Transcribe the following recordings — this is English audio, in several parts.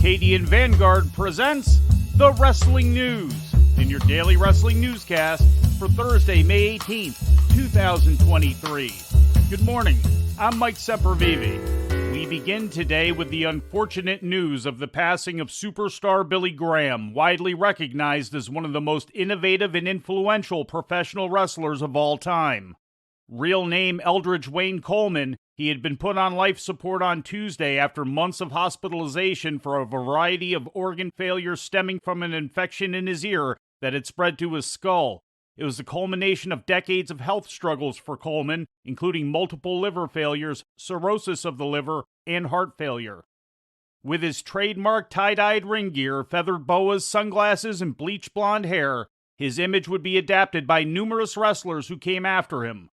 Arcadian Vanguard presents The Wrestling News in your daily wrestling newscast for Thursday, May 18th, 2023. Good morning, I'm Mike Sempervive. We begin today with the unfortunate news of the passing of superstar Billy Graham, widely recognized as one of the most innovative and influential professional wrestlers of all time. Real name Eldridge Wayne Coleman, he had been put on life support on Tuesday after months of hospitalization for a variety of organ failure stemming from an infection in his ear that had spread to his skull. It was the culmination of decades of health struggles for Coleman, including multiple liver failures, cirrhosis of the liver, and heart failure. With his trademark tie-dyed ring gear, feathered boas, sunglasses, and bleach blonde hair, his image would be adapted by numerous wrestlers who came after him.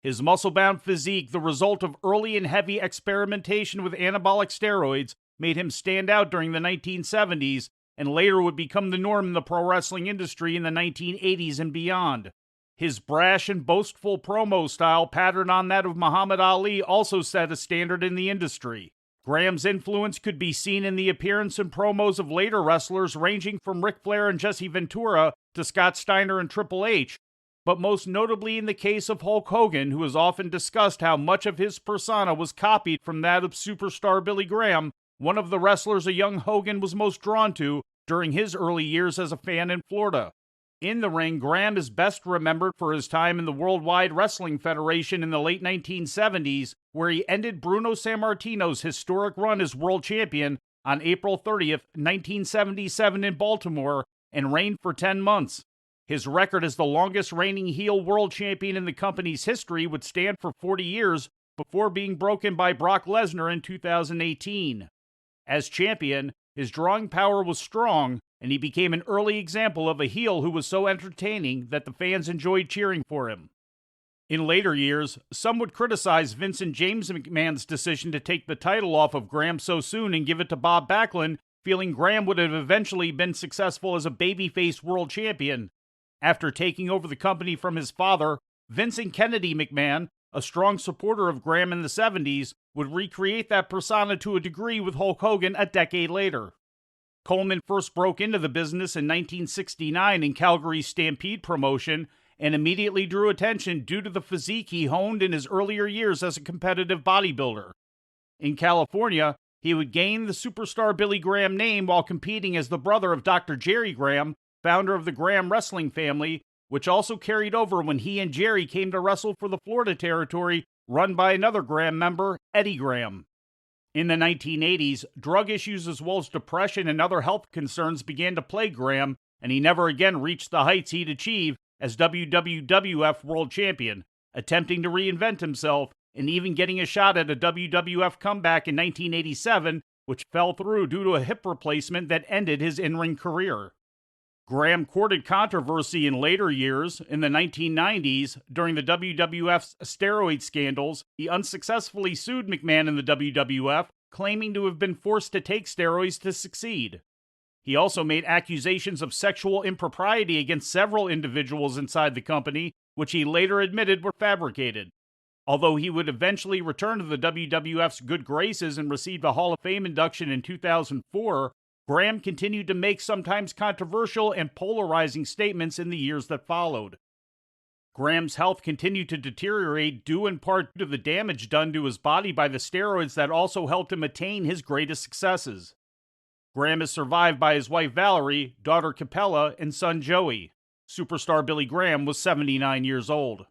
His muscle-bound physique, the result of early and heavy experimentation with anabolic steroids, made him stand out during the 1970s, and later would become the norm in the pro wrestling industry in the 1980s and beyond. His brash and boastful promo style, patterned on that of Muhammad Ali, also set a standard in the industry. Graham's influence could be seen in the appearance and promos of later wrestlers ranging from Ric Flair and Jesse Ventura to Scott Steiner and Triple H, but most notably in the case of Hulk Hogan, who has often discussed how much of his persona was copied from that of superstar Billy Graham, one of the wrestlers a young Hogan was most drawn to during his early years as a fan in Florida. In the ring, Graham is best remembered for his time in the Worldwide Wrestling Federation in the late 1970s, where he ended Bruno Sammartino's historic run as world champion on April 30th, 1977 in Baltimore, and reigned for 10 months. His record as the longest reigning heel world champion in the company's history would stand for 40 years before being broken by Brock Lesnar in 2018. As champion, his drawing power was strong, and he became an early example of a heel who was so entertaining that the fans enjoyed cheering for him. In later years, some would criticize Vince and James McMahon's decision to take the title off of Graham so soon and give it to Bob Backlund, feeling Graham would have eventually been successful as a babyface world champion. After taking over the company from his father, Vincent Kennedy McMahon, a strong supporter of Graham in the 70s, would recreate that persona to a degree with Hulk Hogan a decade later. Coleman first broke into the business in 1969 in Calgary's Stampede promotion and immediately drew attention due to the physique he honed in his earlier years as a competitive bodybuilder. In California, he would gain the superstar Billy Graham name while competing as the brother of Dr. Jerry Graham, founder of the Graham wrestling family, which also carried over when he and Jerry came to wrestle for the Florida territory run by another Graham member, Eddie Graham. In the 1980s, drug issues as well as depression and other health concerns began to plague Graham, and he never again reached the heights he'd achieve as WWF World Champion, attempting to reinvent himself and even getting a shot at a WWF comeback in 1987, which fell through due to a hip replacement that ended his in-ring career. Graham courted controversy in later years. In the 1990s, during the WWF's steroid scandals, he unsuccessfully sued McMahon in the WWF, claiming to have been forced to take steroids to succeed. He also made accusations of sexual impropriety against several individuals inside the company, which he later admitted were fabricated. Although he would eventually return to the WWF's good graces and receive a Hall of Fame induction in 2004, Graham continued to make sometimes controversial and polarizing statements in the years that followed. Graham's health continued to deteriorate due in part to the damage done to his body by the steroids that also helped him attain his greatest successes. Graham is survived by his wife Valerie, daughter Capella, and son Joey. Superstar Billy Graham was 79 years old.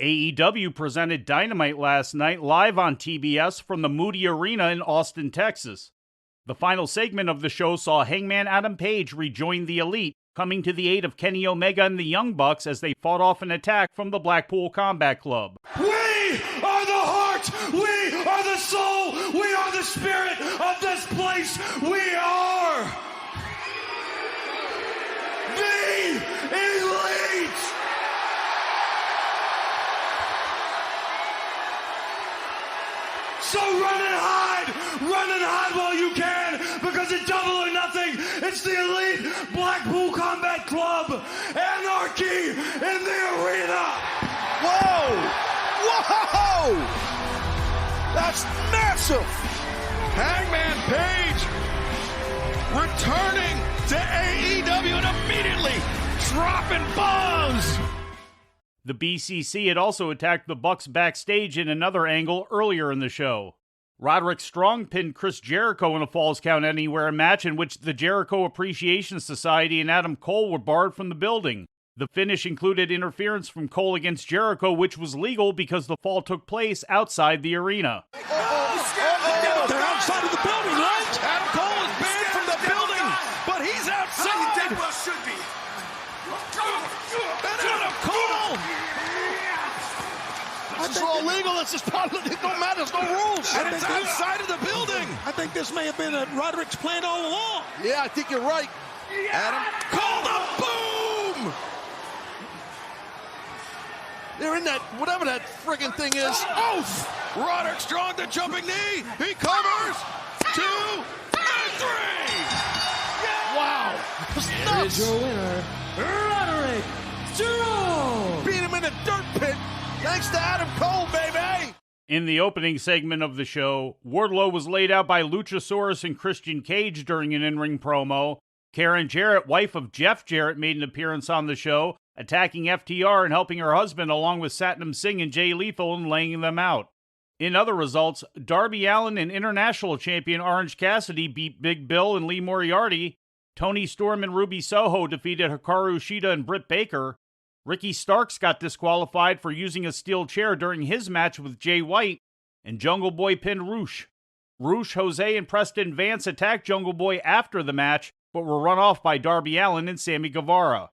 AEW presented Dynamite last night live on TBS from the Moody Arena in Austin, Texas. The final segment of the show saw Hangman Adam Page rejoin the Elite, coming to the aid of Kenny Omega and the Young Bucks as they fought off an attack from the Blackpool Combat Club. We are the heart, we are the soul, we are the spirit of this place, we are the Elite! So run and hide while you can, because it's double or nothing. It's the Elite Blackpool Combat Club, anarchy in the arena. Whoa! Whoa! That's massive! Hangman Page returning to AEW and immediately dropping bombs. The BCC had also attacked the Bucks backstage in another angle earlier in the show. Roderick Strong pinned Chris Jericho in a Falls Count Anywhere match in which the Jericho Appreciation Society and Adam Cole were barred from the building. The finish included interference from Cole against Jericho, which was legal because the fall took place outside the arena. They're outside of the building, right? Adam Cole is banned from the building, but he's outside. Should be. And Adam Cole. This is all legal. This is part of it. Don't matter. There's no rules. And it's outside of the building. I think this may have been Roderick's plan all along. Yeah, I think you're right. Adam Cole, the boom. They're in that, whatever that friggin' thing is. Oof! Roderick Strong, the jumping knee. He covers. 2 and 3. Yeah. Wow. Here is your winner, Roderick Strong. Beat him in a dirt pit. Thanks to Adam Cole, baby. In the opening segment of the show, Wardlow was laid out by Luchasaurus and Christian Cage during an in-ring promo. Karen Jarrett, wife of Jeff Jarrett, made an appearance on the show, attacking FTR and helping her husband along with Satnam Singh and Jay Lethal in laying them out. In other results, Darby Allin and international champion Orange Cassidy beat Big Bill and Lee Moriarty. Tony Storm and Ruby Soho defeated Hikaru Shida and Britt Baker. Ricky Starks got disqualified for using a steel chair during his match with Jay White, and Jungle Boy pinned Roosh. Roosh, Jose, and Preston Vance attacked Jungle Boy after the match, but were run off by Darby Allin and Sammy Guevara.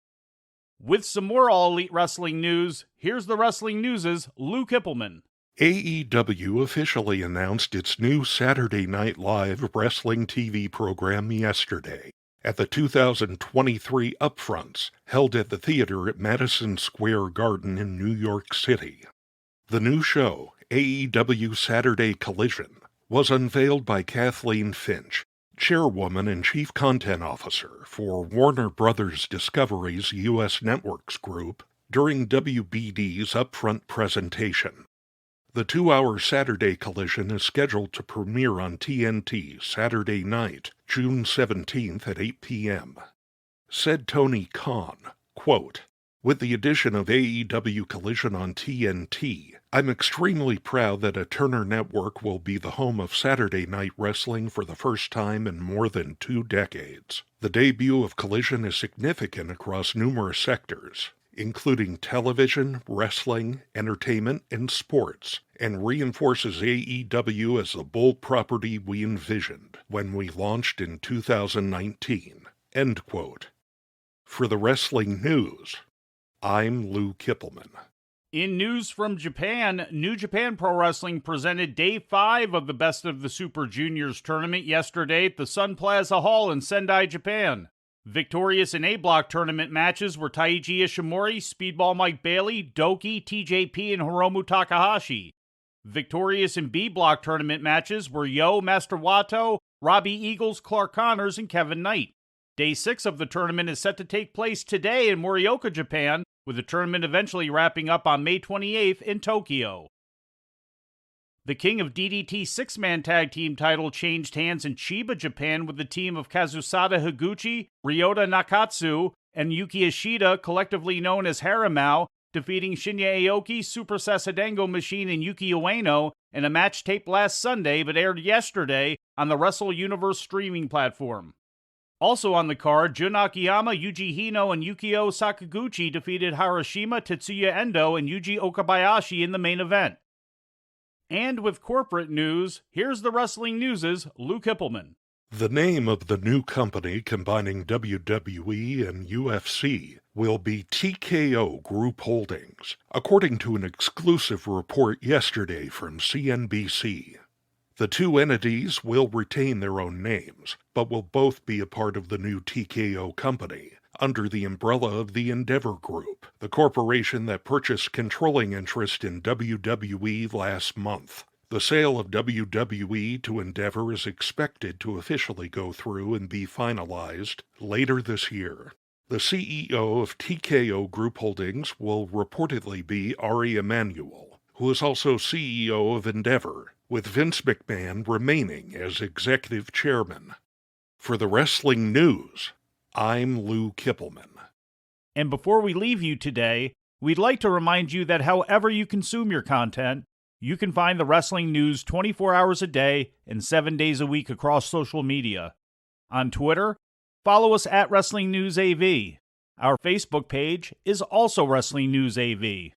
With some more All Elite Wrestling news, here's the Wrestling News' Lou Kipilman. AEW officially announced its new Saturday Night Live wrestling TV program yesterday at the 2023 Upfronts, held at the theater at Madison Square Garden in New York City. The new show, AEW Saturday Collision, was unveiled by Kathleen Finch, chairwoman and chief content officer for Warner Brothers Discovery's U.S. Networks Group, during WBD's Upfront presentation. The 2-hour Saturday Collision is scheduled to premiere on TNT Saturday night, June 17th at 8 p.m. Said Tony Khan, quote, "With the addition of AEW Collision on TNT, I'm extremely proud that a Turner network will be the home of Saturday Night Wrestling for the first time in more than 2 decades. The debut of Collision is significant across numerous sectors, including television, wrestling, entertainment, and sports, and reinforces AEW as the bold property we envisioned when we launched in 2019. End quote. For the Wrestling News, I'm Lou Kipilman. In news from Japan, New Japan Pro Wrestling presented Day 5 of the Best of the Super Juniors tournament yesterday at the Sun Plaza Hall in Sendai, Japan. Victorious in A-Block tournament matches were Taiji Ishimori, Speedball Mike Bailey, Doki, TJP, and Hiromu Takahashi. Victorious in B-Block tournament matches were Yo, Master Wato, Robbie Eagles, Clark Connors, and Kevin Knight. Day 6 of the tournament is set to take place today in Morioka, Japan, with the tournament eventually wrapping up on May 28th in Tokyo. The King of DDT 6-man tag team title changed hands in Chiba, Japan, with the team of Kazusada Higuchi, Ryota Nakatsu, and Yuki Ishida, collectively known as Haramao, defeating Shinya Aoki, Super Sasadango Machine, and Yuki Ueno in a match taped last Sunday but aired yesterday on the Wrestle Universe streaming platform. Also on the card, Jun Akiyama, Yuji Hino, and Yukio Sakaguchi defeated Harashima, Tetsuya Endo, and Yuji Okabayashi in the main event. And with corporate news, here's the Wrestling News' Lou Kipilman. The name of the new company combining WWE and UFC will be TKO Group Holdings, according to an exclusive report yesterday from CNBC. The two entities will retain their own names, but will both be a part of the new TKO company, under the umbrella of the Endeavor Group, the corporation that purchased controlling interest in WWE last month. The sale of WWE to Endeavor is expected to officially go through and be finalized later this year. The CEO of TKO Group Holdings will reportedly be Ari Emanuel, who is also CEO of Endeavor, with Vince McMahon remaining as executive chairman. For the Wrestling News, I'm Lou Kipilman. And before we leave you today, we'd like to remind you that however you consume your content, you can find the Wrestling News 24 hours a day and 7 days a week across social media. On Twitter, follow us at Wrestling News AV. Our Facebook page is also Wrestling News AV.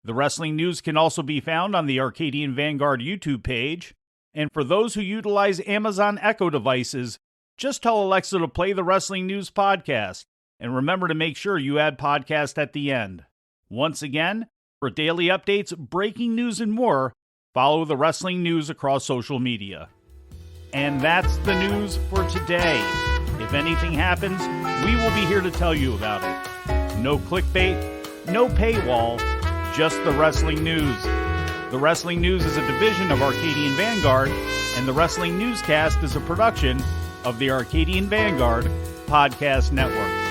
The Wrestling News can also be found on the Arcadian Vanguard YouTube page. And for those who utilize Amazon Echo devices, just tell Alexa to play the Wrestling News podcast. And remember to make sure you add podcast at the end. Once again, for daily updates, breaking news, and more, follow the Wrestling News across social media. And that's the news for today. If anything happens, we will be here to tell you about it. No clickbait, no paywall, just the Wrestling News. The Wrestling News is a division of Arcadian Vanguard, and the Wrestling Newscast is a production of the Arcadian Vanguard Podcast Network.